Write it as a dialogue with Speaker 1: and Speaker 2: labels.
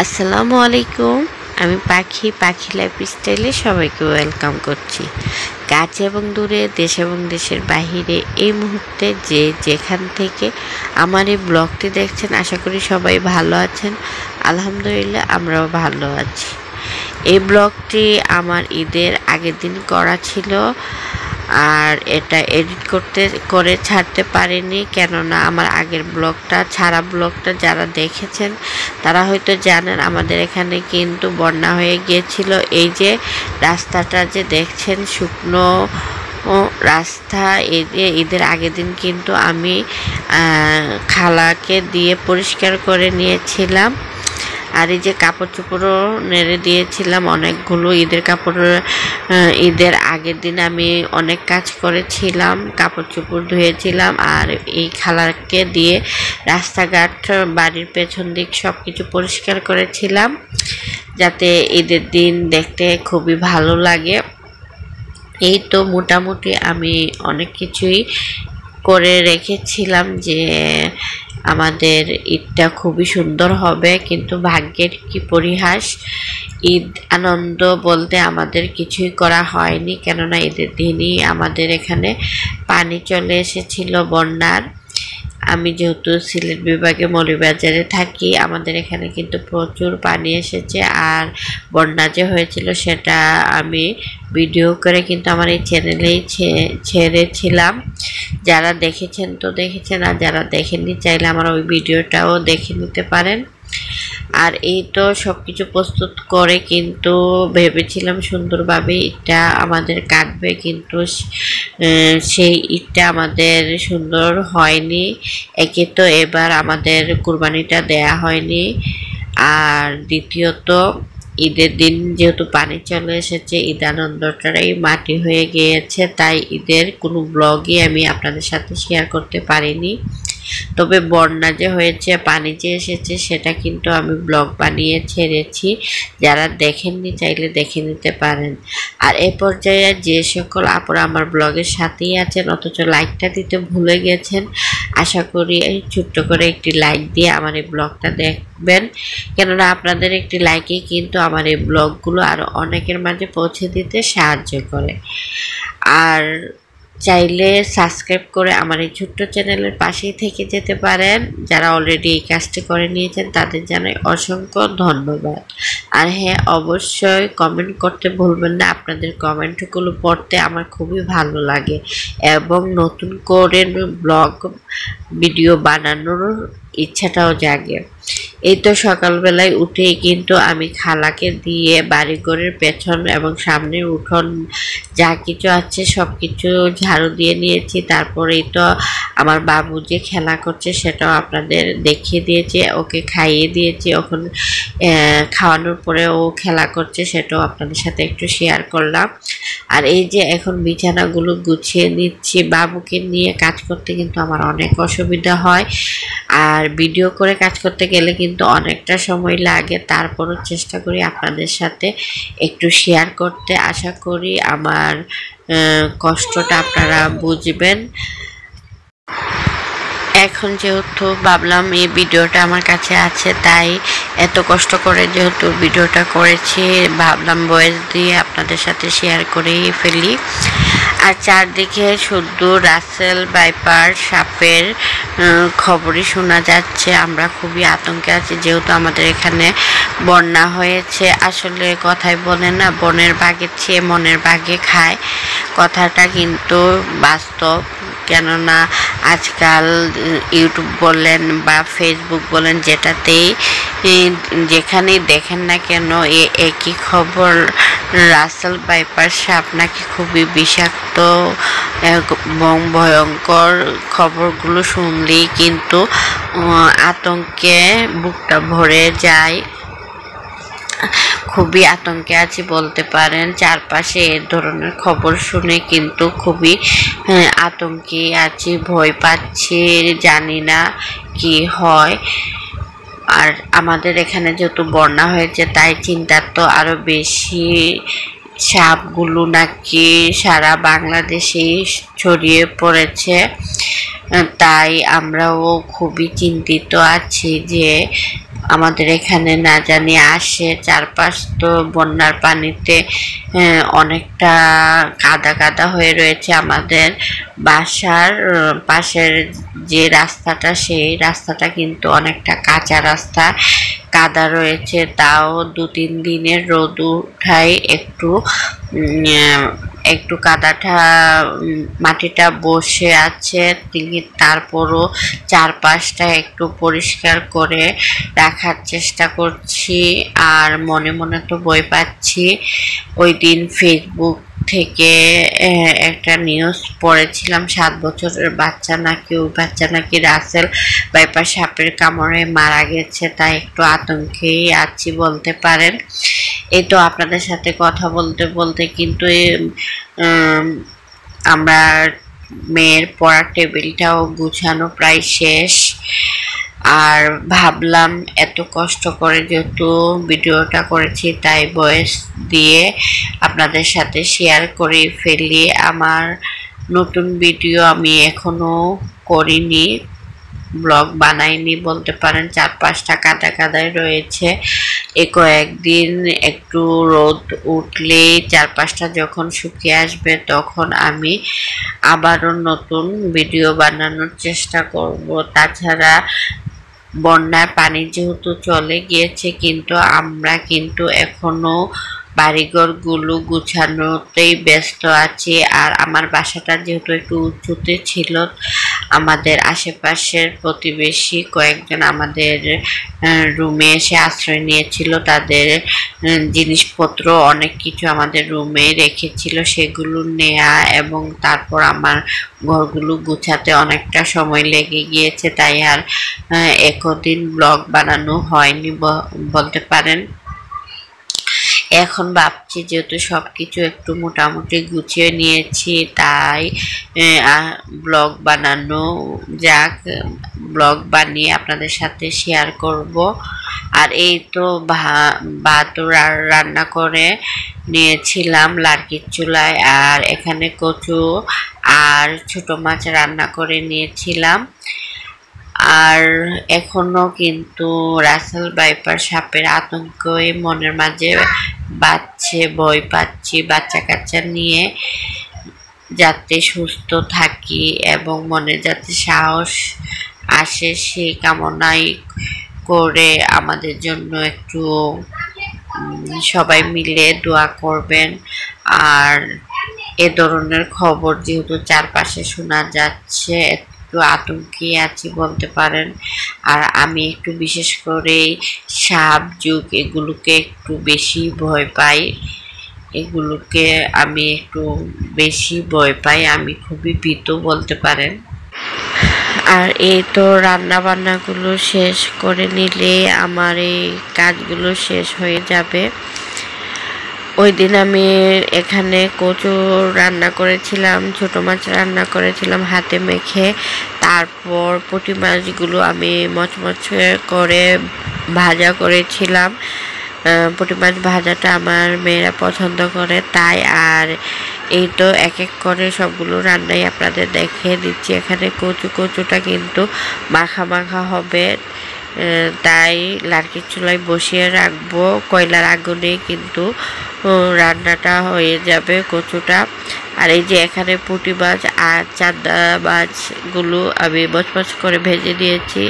Speaker 1: আসসালামু আলাইকুম। আমি পাখি লাইফস্টাইলে সবাইকে ওয়েলকাম করছি। কাছে এবং দূরে, দেশ এবং দেশের বাহিরে এই মুহূর্তে যে যেখান থেকে আমার এই ব্লগটি দেখছেন, আশা করি সবাই ভালো আছেন। আলহামদুলিল্লাহ, আমরাও ভালো আছি। এই ব্লগটি আমার ঈদের আগের দিন করা ছিল, আর এটা এডিট করে ছাড়তে পারিনি, কেননা আমার আগের ব্লগটা যারা দেখেছেন তারা হয়তো জানেন আমাদের এখানে কিন্তু বন্যা হয়ে গিয়েছিল। এই যে রাস্তাটা যে দেখছেন, শুকনো রাস্তা, ঈদের আগের দিন কিন্তু আমি খালাকে দিয়ে পরিষ্কার করে নিয়েছিলাম। আর এই যে কাপড় চোপড়ও নেড়ে দিয়েছিলাম অনেকগুলো ঈদের কাপড়। ঈদের আগের দিন আমি অনেক কাজ করেছিলাম, কাপড় চোপড় ধুয়েছিলাম, আর এই খালাকে দিয়ে রাস্তাঘাট, বাড়ির পেছন দিক সব কিছু পরিষ্কার করেছিলাম, যাতে ঈদের দিন দেখতে খুবই ভালো লাগে। এই তো মোটামুটি আমি অনেক কিছুই করে রেখেছিলাম যে আমাদের ঈদটা খুবই সুন্দর হবে, কিন্তু ভাগ্যের কি পরিহাস, ঈদ আনন্দ বলতে আমাদের কিছুই করা হয়নি, কেননা ঈদের দিনই আমাদের এখানে পানি চলে এসেছিল বন্যার। আমি যেহেতু সিলেট বিভাগে মৌলভীবাজারে থাকি, আমাদের এখানে কিন্তু প্রচুর পানি এসেছে। আর বন্যা যে হয়েছিল সেটা আমি ভিডিও করে কিন্তু আমার এই চ্যানেলেই ছেড়েছিলাম। যারা দেখেছেন তো দেখেছেন, আর যারা দেখেননি চাইলে আমার ওই ভিডিওটাও দেখে নিতে পারেন। আর এই তো সব কিছু প্রস্তুত করে কিন্তু ভেবেছিলাম সুন্দরভাবে ঈদটা আমাদের কাটবে, কিন্তু সেই ঈদটা আমাদের সুন্দর হয়নি। একে তো এবার আমাদের কুরবানিটা দেয়া হয়নি, আর দ্বিতীয়ত ঈদের দিন যেহেতু পানি চলে এসেছে, ঈদ আনন্দটাই মাটি হয়ে গিয়েছে, তাই ঈদের কোনো ব্লগই আমি আপনাদের সাথে শেয়ার করতে পারিনি। তবে বন্যা যে হয়েছে, পানি যে এসেছে, সেটা কিন্তু আমি ব্লগ বানিয়ে ছেড়েছি, যারা দেখেননি চাইলে দেখে নিতে পারেন। আর এ পর্যায়ে যে সকল আপুরা আমার ব্লগের সাথেই আছেন অথচ লাইকটা দিতে ভুলে গেছেন, আশা করি এই ছোট্ট করে একটি লাইক দিয়ে আমার এই ব্লগটা দেখবেন, কেননা আপনাদের একটি লাইকেই কিন্তু আমার এই ব্লগগুলো আরও অনেকের মাঝে পৌঁছে দিতে সাহায্য করে। আর চাইলে সাবস্ক্রাইব করে আমার এই ছোট্ট চ্যানেলের পাশেই থেকে যেতে পারেন। যারা অলরেডি এই কাজটি করে নিয়েছেন তাদের জানাই অসংখ্য ধন্যবাদ। আর হ্যাঁ, অবশ্যই কমেন্ট করতে ভুলবেন না, আপনাদের কমেন্টগুলো পড়তে আমার খুবই ভালো লাগে এবং নতুন করে ব্লগ ভিডিও বানানোর ইচ্ছাটাও জাগে। এই তো সকালবেলায় উঠেই কিন্তু আমি খালাকে দিয়ে বাড়িঘরের পেছন এবং সামনের উঠোন যা কিছু আছে সব কিছু ঝাড়ু দিয়ে নিয়েছি। তারপরেই তো আমার বাবু যে খেলা করছে সেটাও আপনাদের দেখিয়ে দিয়েছি, ওকে খাইয়ে দিয়েছি। এখন খাওয়ানোর পরে ও খেলা করছে, সেটাও আপনাদের সাথে একটু শেয়ার করলাম। আর এই যে এখন বিছানাগুলো গুছিয়ে নিচ্ছি। বাবুকে নিয়ে কাজ করতে কিন্তু আমার অনেক অসুবিধা হয়, আর ভিডিও করে কাজ করতে গেলে কিন্তু অনেকটা সময় লাগে। তারপরও চেষ্টা করি আপনাদের সাথে একটু শেয়ার করতে, আশা করি আমার কষ্টটা আপনারা বুঝবেন। এখন যেহেতু ভাবলাম এই ভিডিওটা আমার কাছে আছে, তাই এত কষ্ট করে যেহেতু ভিডিওটা করেছি, ভাবলাম ভয়েস দিয়ে আপনাদের সাথে শেয়ার করেই ফেলি। আর চারদিকে শুধু রাসেল ভাইপার সাপের খবরই শোনা যাচ্ছে। আমরা খুবই আতঙ্কে আছি, যেহেতু আমাদের এখানে বন্যা হয়েছে। আসলে কথাই বলে না, বনের বাঘের চেয়ে মনের বাঘে খায়, কথাটা কিন্তু বাস্তব। কেননা আজকাল ইউটিউব বলেন বা ফেসবুক বলেন, যেখানেই দেখেন না কেন একই খবর, রাসেল ভাইপার সাপ নাকি খুবই বিষাক্ত এবং ভয়ঙ্কর। খবরগুলো শুনলেই কিন্তু আতঙ্কে বুকটা ভরে যায়। খুবই আতঙ্কে আছি বলতে পারেন, চারপাশে এ ধরনের খবর শুনে কিন্তু খুবই আতঙ্কে আছি, ভয় পাচ্ছি, জানি না কি হয়। আর আমাদের এখানে যেহেতু বন্যা হয়েছে, তাই চিন্তা তো আরো বেশি। সাপগুলো নাকি সারা বাংলাদেশেই ছড়িয়ে পড়েছে। তাই আমরাও খুবই চিন্তিত আছি যে আমাদের এখানে না জানি আসে। চারপাশ তো বন্যার পানিতে অনেকটা কাদা কাদা হয়ে রয়েছে। আমাদের বাসার পাশের যে রাস্তাটা, সেই রাস্তাটা কিন্তু অনেকটা কাঁচা রাস্তা, কাদা রয়েছে। তাও 2-3 দিনের রোদ উঠায় একটু কাদাটা মাটিটা বসে আছে, তারপরও চারপাশটা একটু পরিষ্কার করে রাখার চেষ্টা করছি। আর মনে মনে তো ভয় পাচ্ছি। ওই দিন ফেসবুক থেকে একটা নিউজ পড়েছিলাম, 7 বছরের বাচ্চা নাকি, ওই বাচ্চা নাকি রাসেল ভাইপার সাপের কামড়ে মারা গেছে। তাই একটু আতঙ্কেই আছি বলতে পারেন। এই তো আপনাদের সাথে কথা বলতে বলতে কিন্তু আমরা মেয়ের পড়ার টেবিলটাও গুছানো প্রায় শেষ। আর ভাবলাম এত কষ্ট করে যেহেতু ভিডিওটা করেছি, তাই ভয়েস দিয়ে আপনাদের সাথে শেয়ার করে ফেলি। আমার নতুন ভিডিও আমি এখনো করিনি, ব্লগ বানাইনি বলতে পারেন। চারপাশটা কাদা কাদায় রয়েছে। এ কয়েকদিন একটু রোদ উঠলেই চারপাশটা যখন শুকিয়ে আসবে, তখন আমি আবারও নতুন ভিডিও বানানোর চেষ্টা করব। তাছাড়া বন্যার পানি যেহেতু চলে গিয়েছে, কিন্তু আমরা কিন্তু এখনো বাড়িঘরগুলো গুছানোতেই ব্যস্ত আছি। আর আমার বাসাটা যেহেতু একটু উঁচুতে ছিল, আমাদের আশেপাশের প্রতিবেশী কয়েকজন আমাদের রুমে এসে আশ্রয় নিয়েছিল। তাদের জিনিসপত্র অনেক কিছু আমাদের রুমে রেখেছিল, সেগুলো নেয়া এবং তারপর আমার ঘরগুলো গুছাতে অনেকটা সময় লেগে গিয়েছে। তাই আর একদিন ব্লগ বানানো হয়নি বলতে পারেন। এখন ভাবছি যেহেতু সবকিছু একটু মোটামুটি গুছিয়ে নিয়েছি, তাই ব্লগ বানানো যাক। ব্লগ বানিয়ে আপনাদের সাথে শেয়ার করব। আর এই তো ভাত রান্না করে নিয়েছিলাম লার্কির চুলায়, আর এখানে কচু আর ছোট মাছ রান্না করে নিয়েছিলাম। আর এখনো কিন্তু রাসেল ভাইপার সাপের আতঙ্কই মনের মাঝে বাজছে। ভয় পাচ্ছি বাচ্চা কাচ্চা নিয়ে, যাতে সুস্থ থাকি এবং মনে যাতে সাহস আসে, সেই কামনাই করে আমাদের জন্য একটু সবাই মিলে দোয়া করবেন। আর এ ধরনের খবর যেহেতু চারপাশে শোনা যাচ্ছে, একটু আতঙ্কে আছি বলতে পারেন। আর আমি একটু বিশেষ করে সাপ যুগ এগুলোকে একটু বেশি ভয় পাই। এগুলোকে আমি একটু বেশি ভয় পাই, আমি খুবই ভীত বলতে পারেন। আর এই তো রান্না বান্নাগুলো শেষ করে নিলে আমার এই কাজগুলো শেষ হয়ে যাবে। ওই দিন আমি এখানে কচু রান্না করেছিলাম, ছোট মাছ রান্না করেছিলাম হাতে মেখে। তারপর পুঁটি মাছগুলো আমি মচমচে করে ভাজা করেছিলাম। পুঁটি মাছ ভাজাটা আমার মেয়েরা পছন্দ করে, তাই। আর এই তো এক এক করে সবগুলো রান্নাই আপনাদের দেখিয়ে দিচ্ছি। এখানে কচুটা কিন্তু মাখা মাখা হবে, তাই লার্কির চুলায় বসিয়ে রাখবো। কয়লার আগুনে কিন্তু রান্নাটা হয়ে যাবে কচুটা। আর এই যে এখানে পুঁটি মাছ আর চান্দা মাছগুলো আমি মচমচ করে ভেজে নিয়েছি।